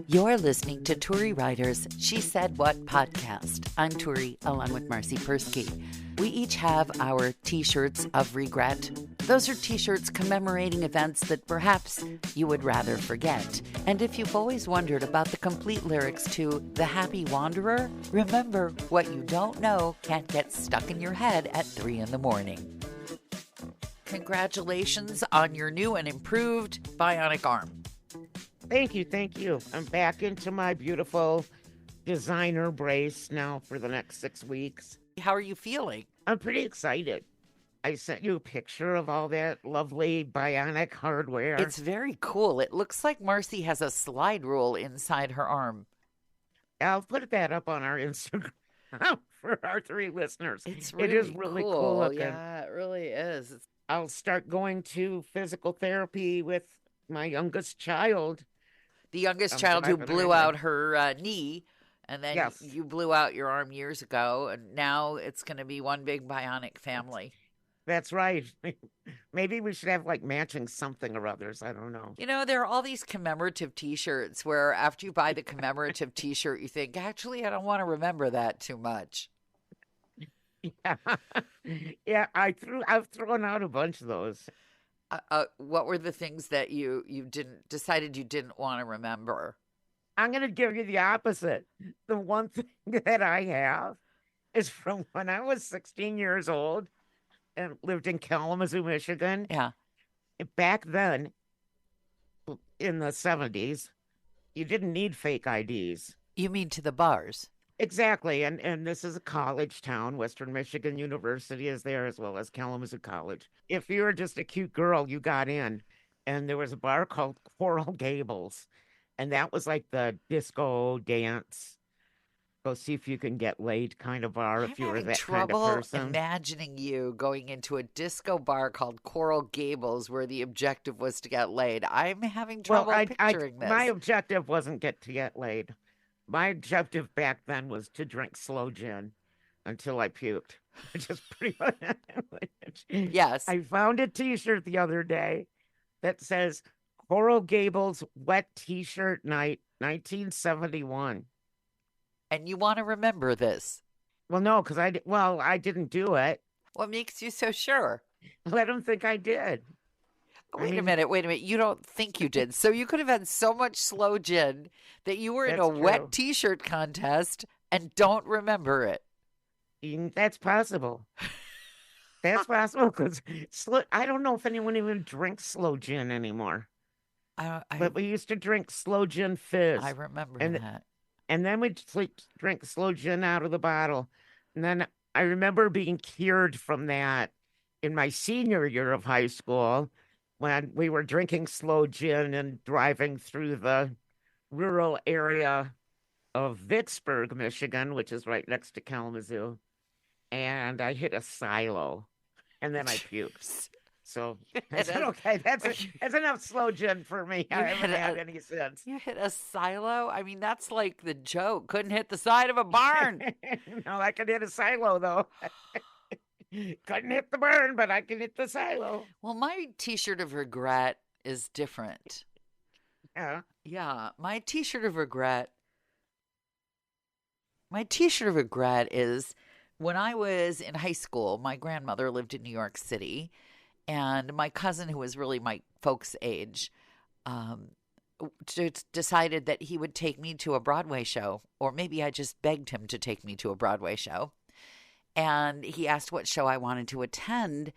You're listening to Turi Writer's She Said What podcast. I'm Turi, along with Marcy Persky. We each have our t-shirts of regret. Those are t-shirts commemorating events that perhaps you would rather forget. And if you've always wondered about the complete lyrics to The Happy Wanderer, remember, what you don't know can't get stuck in your head at 3 a.m. Congratulations on your new and improved bionic arm. Thank you. I'm back into my beautiful designer brace now for the next 6 weeks. How are you feeling? I'm pretty excited. I sent you a picture of all that lovely bionic hardware. It's very cool. It looks like Marcy has a slide rule inside her arm. I'll put that up on our Instagram for our 3 listeners. It is really cool looking. Yeah, it really is. I'll start going to physical therapy with my youngest child. The youngest child who blew out her knee, and then Yes. you blew out your arm years ago, and now it's going to be one big bionic family. That's right. Maybe we should have like matching something or others. I don't know. You know, there are all these commemorative T-shirts where after you buy the commemorative T-shirt, you think, actually, I don't want to remember that too much. Yeah. I've thrown out a bunch of those. What were the things that you decided you didn't want to remember? I'm going to give you the opposite. The one thing that I have is from when I was 16 years old and lived in Kalamazoo, Michigan. Yeah. Back then, in the 70s, you didn't need fake IDs. You mean to the bars? Exactly. And this is a college town. Western Michigan University is there, as well as Kalamazoo College. If you were just a cute girl, you got in. And there was a bar called Coral Gables. And that was like the disco dance, go see if you can get laid kind of bar if you were that kind of person. Imagining you going into a disco bar called Coral Gables where the objective was to get laid. I'm having trouble picturing this. My objective wasn't to get laid. My objective back then was to drink slow gin until I puked, which is pretty much. Yes. I found a T-shirt the other day that says Coral Gables Wet T-shirt Night 1971. And you want to remember this? Well, no, because I didn't do it. What makes you so sure? Let them think I did. Wait a minute. You don't think you did. So you could have had so much slow gin that you were in a wet T-shirt contest and don't remember it. That's possible. That's possible because I don't know if anyone even drinks slow gin anymore. But we used to drink slow gin fizz. I remember that. And then we'd drink slow gin out of the bottle. And then I remember being cured from that in my senior year of high school when we were drinking slow gin and driving through the rural area of Vicksburg, Michigan, which is right next to Kalamazoo. And I hit a silo and then I puked. So I said, okay, that's enough slow gin for me. I haven't had any since. You hit a silo? I mean, that's like the joke. Couldn't hit the side of a barn. No, I could hit a silo, though. Couldn't hit the barn, but I can hit the silo. Well, my T-shirt of regret is different. Yeah. Yeah, my T-shirt of regret is when I was in high school, my grandmother lived in New York City. And my cousin, who was really my folks' age, decided that he would take me to a Broadway show. Or maybe I just begged him to take me to a Broadway show. And he asked what show I wanted to attend.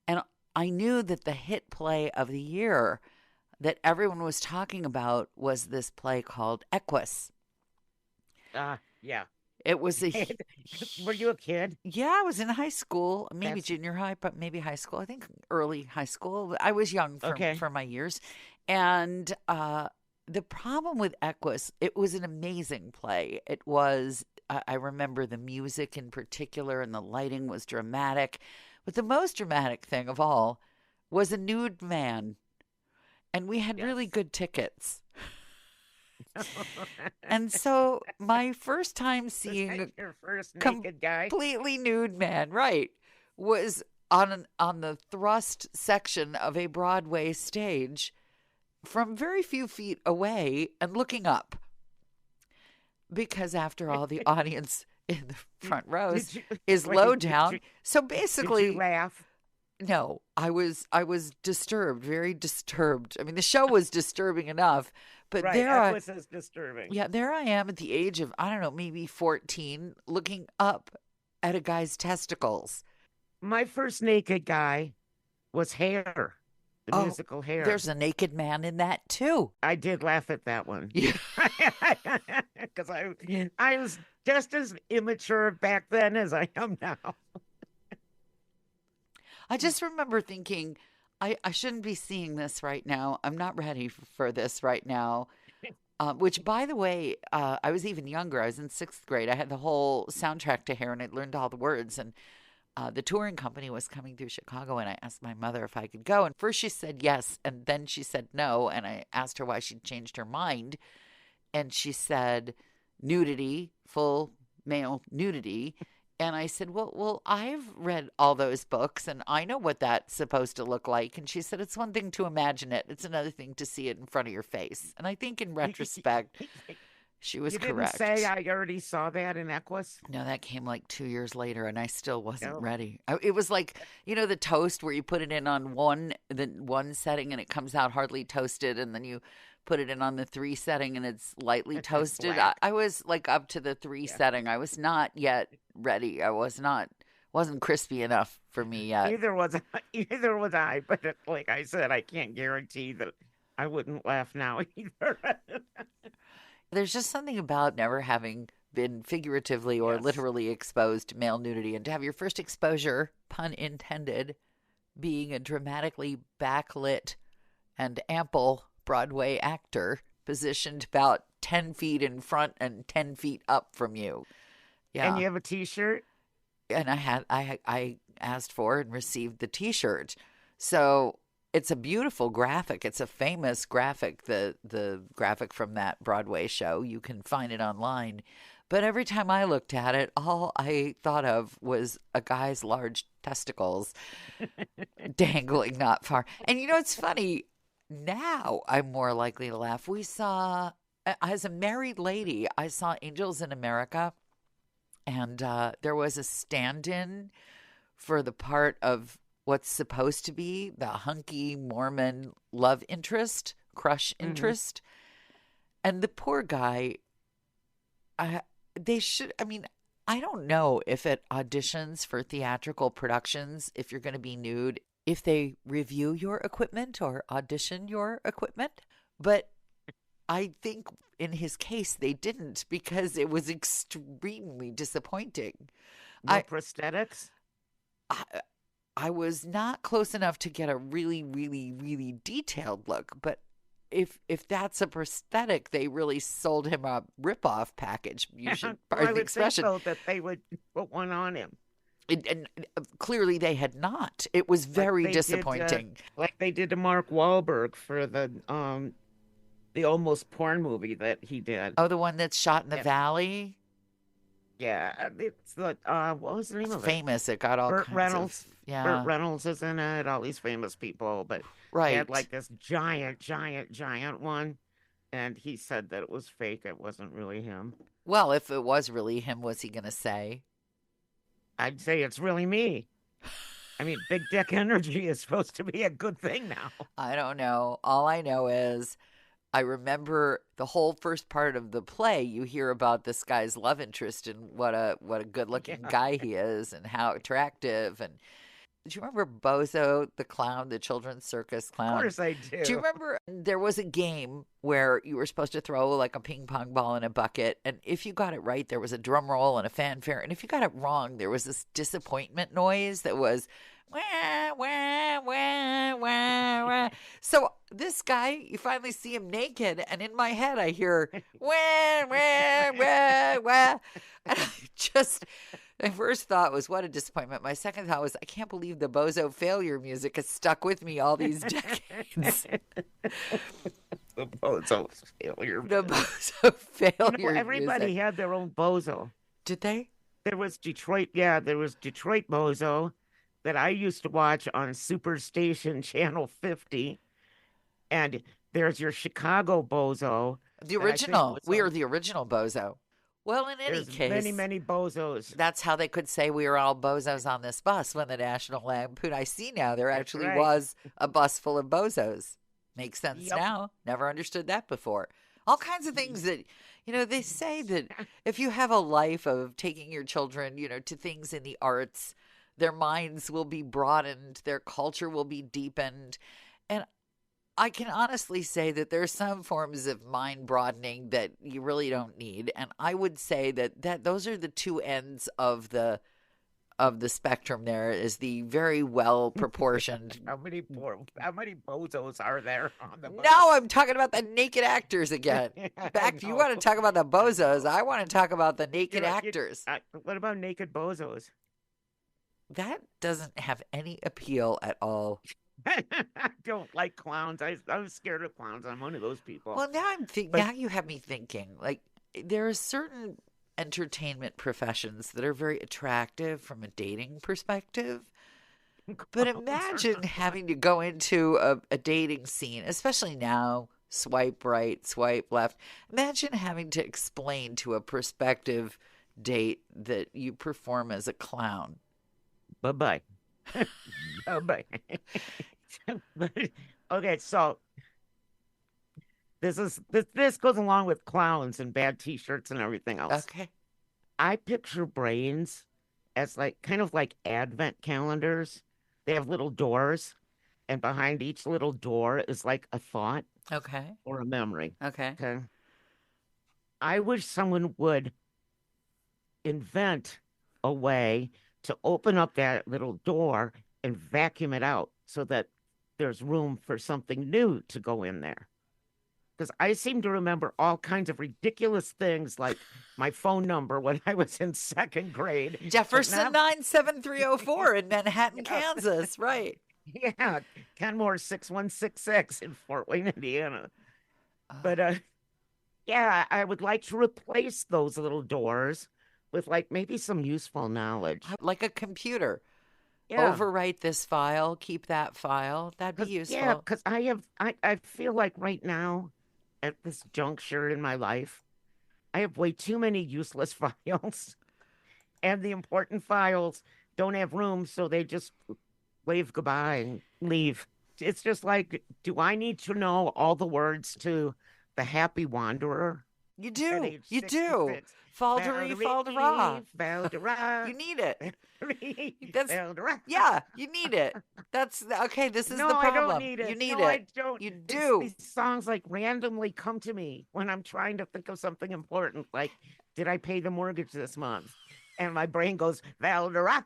And I knew that the hit play of the year that everyone was talking about was this play called Equus. Yeah. It was Were you a kid? Yeah, I was in high school, maybe junior high, but maybe high school. I think early high school. I was young for my years. And the problem with Equus, it was an amazing play. It was, I remember the music in particular and the lighting was dramatic. But the most dramatic thing of all was a nude man. And we had really good tickets. And so my first time seeing your first naked guy, completely nude man, right, was on the thrust section of a Broadway stage from very few feet away and looking up. because after all, the audience in the front rows Did you is low wait? down. So Did you basically, laugh? no, I was disturbed, very disturbed. I mean, the show was disturbing enough, but Right, Equus is disturbing. there I am at the age of, I don't know, maybe 14, looking up at a guy's testicles. My first naked guy was Hair, the Oh, musical Hair. there's a naked man in that too. I did laugh at that one Yeah. because I was just as immature back then as I am now. I just remember thinking, I shouldn't be seeing this right now. I'm not ready for this right now. Which, by the way, I was even younger. I was in sixth grade. I had the whole soundtrack to Hair, and I'd learned all the words. And the touring company was coming through Chicago, and I asked my mother if I could go. And first she said yes, and then she said no. And I asked her why she'd changed her mind. And she said, nudity, full male nudity. And I said, well, I've read all those books and I know what that's supposed to look like. And she said, it's one thing to imagine it. It's another thing to see it in front of your face. And I think in retrospect, she was You didn't correct. say I already saw that in Equus? No, that came like 2 years later, and I still wasn't No. ready. It was like, the toast where you put it in on one setting and it comes out hardly toasted, and then you put it in on the 3 setting and it's lightly toasted. I was like up to the 3 setting. I was not yet ready. Wasn't crispy enough for me yet. Either was I, but like I said, I can't guarantee that I wouldn't laugh now either. There's just something about never having been figuratively or literally exposed to male nudity, and to have your first exposure, pun intended, being a dramatically backlit and ample Broadway actor positioned about 10 feet in front and 10 feet up from you. Yeah. And you have a T-shirt? And I asked for and received the T-shirt. So it's a beautiful graphic. It's a famous graphic, the graphic from that Broadway show. You can find it online. But every time I looked at it, all I thought of was a guy's large testicles dangling not far. And it's funny. Now I'm more likely to laugh. We saw, as a married lady, I saw Angels in America. And there was a stand-in for the part of what's supposed to be the hunky Mormon love interest, crush interest. And the poor guy, I don't know if at auditions for theatrical productions, if you're going to be nude, if they review your equipment or audition your equipment. But I think in his case, they didn't, because it was extremely disappointing. No prosthetics? I was not close enough to get a really, really, really detailed look. But if that's a prosthetic, they really sold him a ripoff package. I would think so, that they would put one on him. And clearly they had not. It was very disappointing. Like they did to Mark Wahlberg for the almost porn movie that he did. Oh, the one that's shot in the valley? Yeah, it's the what was the name of it? Famous. It got all Burt kinds Reynolds. of Burt Reynolds is in it. All these famous people, but right. He had like this giant one, and he said that it was fake. It wasn't really him. Well, if it was really him, was he going to say? I'd say it's really me. I mean, big dick energy is supposed to be a good thing now. I don't know. All I know is I remember the whole first part of the play. You hear about this guy's love interest and what a good-looking guy he is and how attractive. And do you remember Bozo the clown, the children's circus clown? Of course I do. Do you remember there was a game where you were supposed to throw like a ping pong ball in a bucket, and if you got it right, there was a drum roll and a fanfare, and if you got it wrong, there was this disappointment noise that was wah, wah, wah, wah, wah. So this guy, you finally see him naked, and in my head I hear wah, wah, wah, wah. And my first thought was, what a disappointment. My second thought was, I can't believe the Bozo failure music has stuck with me all these decades. The Bozo failure. The Bozo failure everybody music. had their own Bozo. Did they? There was Detroit Bozo that I used to watch on Superstation Channel 50. And there's your Chicago Bozo. The original. We are the original Bozo. Well, in any There's case, many bozos. that's how they could say we were all bozos on this bus when the National Lampoon. I see now there That's actually right. was a bus full of bozos. Makes sense Yep. now. Never understood that before. All kinds of things that, they say that if you have a life of taking your children, to things in the arts, their minds will be broadened, their culture will be deepened. And I can honestly say that there are some forms of mind broadening that you really don't need. And I would say that those are the two ends of the spectrum. There is the very well proportioned. How many bozos are there on the bus? No, I'm talking about the naked actors again. Back, you want to talk about the bozos? I want to talk about the naked actors. What about naked bozos? That doesn't have any appeal at all. I don't like clowns. I'm scared of clowns. I'm one of those people. Well, now you have me thinking. Like, there are certain entertainment professions that are very attractive from a dating perspective. But imagine having to go into a dating scene, especially now, swipe right, swipe left. Imagine having to explain to a prospective date that you perform as a clown. Bye-bye. Bye-bye. Okay, so this goes along with clowns and bad T-shirts and everything else. Okay. I picture brains as kind of like advent calendars. They have little doors, and behind each little door is like a thought. Okay. Or a memory. Okay. I wish someone would invent a way to open up that little door and vacuum it out so that there's room for something new to go in there. Because I seem to remember all kinds of ridiculous things, like my phone number when I was in second grade. Jefferson 97304 in Manhattan, Kansas. Right. Yeah. Kenmore 6166 in Fort Wayne, Indiana. But yeah, I would like to replace those little doors with maybe some useful knowledge. Like a computer. Yeah. Overwrite this file, keep that file. That'd be useful. Yeah, because I feel like right now, at this juncture in my life, I have way too many useless files. And the important files don't have room, so they just wave goodbye and leave. It's just like, do I need to know all the words to The Happy Wanderer? You do. You do. Faldery, faldera. Faldera. You need it. Yeah, you need it. That's okay. This is the problem. I don't need it. You need it. I don't. You do. These songs randomly come to me when I'm trying to think of something important. Like, did I pay the mortgage this month? And my brain goes, Valdera.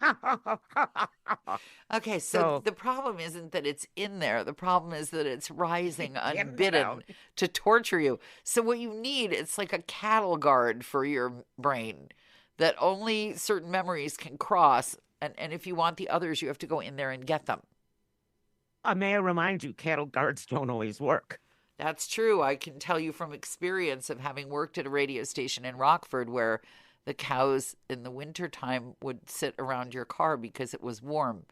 Okay, so the problem isn't that it's in there. The problem is that it's rising unbidden to torture you. So what you need, it's like a cattle guard for your brain that only certain memories can cross. And if you want the others, you have to go in there and get them. May I remind you, cattle guards don't always work. That's true. I can tell you from experience of having worked at a radio station in Rockford where the cows in the wintertime would sit around your car because it was warm.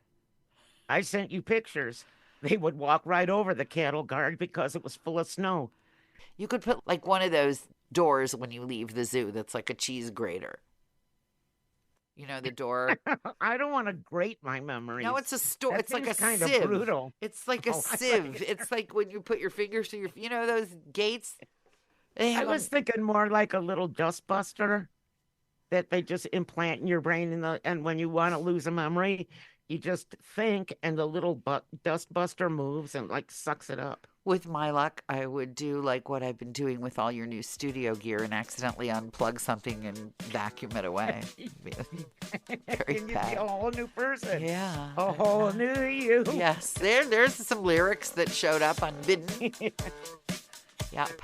I sent you pictures. They would walk right over the cattle guard because it was full of snow. You could put one of those doors when you leave the zoo that's like a cheese grater. You know, the door. I don't want to grate my memories. No, it's a store. It's like a kind sieve. Of brutal. It's like a sieve. It's like when you put your fingers through those gates. I was thinking more like a little dustbuster that they just implant in your brain, and when you want to lose a memory, you just think, and the little dustbuster moves and sucks it up. With my luck, I would do what I've been doing with all your new studio gear and accidentally unplug something and vacuum it away. Very and you'd bad. be a whole new person. Yeah. A whole new you. Yes. There's some lyrics that showed up unbidden. Yep.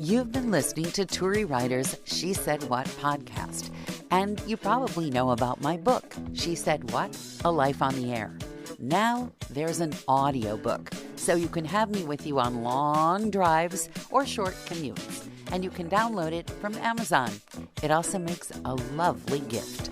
You've been listening to Turi Writer's She Said What podcast. And you probably know about my book, She Said What? A Life on the Air. Now there's an audiobook, so you can have me with you on long drives or short commutes. And you can download it from Amazon. It also makes a lovely gift.